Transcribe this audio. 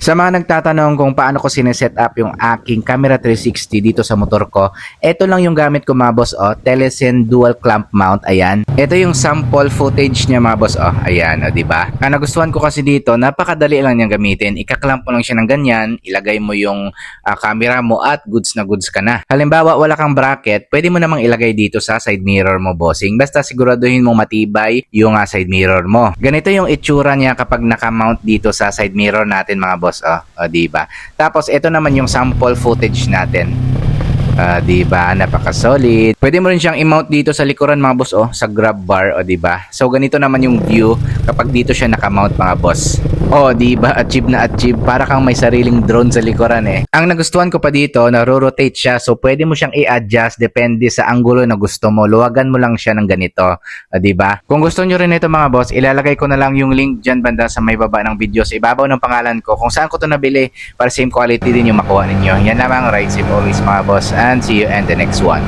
Sa mga nagtatanong kung paano ko sineset up yung aking camera 360 dito sa motor ko, ito lang yung gamit ko mga boss, Telesin dual clamp mount, ayan. Ito yung sample footage niya mga boss, ayan, diba? Ang nagustuhan ko kasi dito, napakadali lang niyang gamitin. Ikaklamp mo lang siya ng ganyan, ilagay mo yung camera mo at goods na goods ka na. Halimbawa, wala kang bracket, pwede mo namang ilagay dito sa side mirror mo, bossing. Basta siguraduhin mong matibay yung side mirror mo. Ganito yung itsura niya kapag naka-mount dito sa side mirror natin mga boss. Diba? Tapos ito naman yung sample footage natin. Diba? Napaka-solid. Pwede mo rin siyang i-mount dito sa likuran mga boss, sa grab bar, diba? So ganito naman yung view kapag dito siya naka-mount mga boss. Diba? Achieve na achieve. Para kang may sariling drone sa likuran eh. Ang nagustuhan ko pa dito, naro-rotate siya. So pwede mo siyang i-adjust depende sa anggulo na gusto mo. Luwagan mo lang siya ng ganito. Diba? Kung gusto nyo rin ito mga boss, ilalagay ko na lang yung link dyan banda sa may baba ng video. Sa ibabaw ng pangalan ko kung saan ko ito nabili para same quality din yung makuha ninyo. Yan lamang, ride safe always mga boss, and see you in the next one.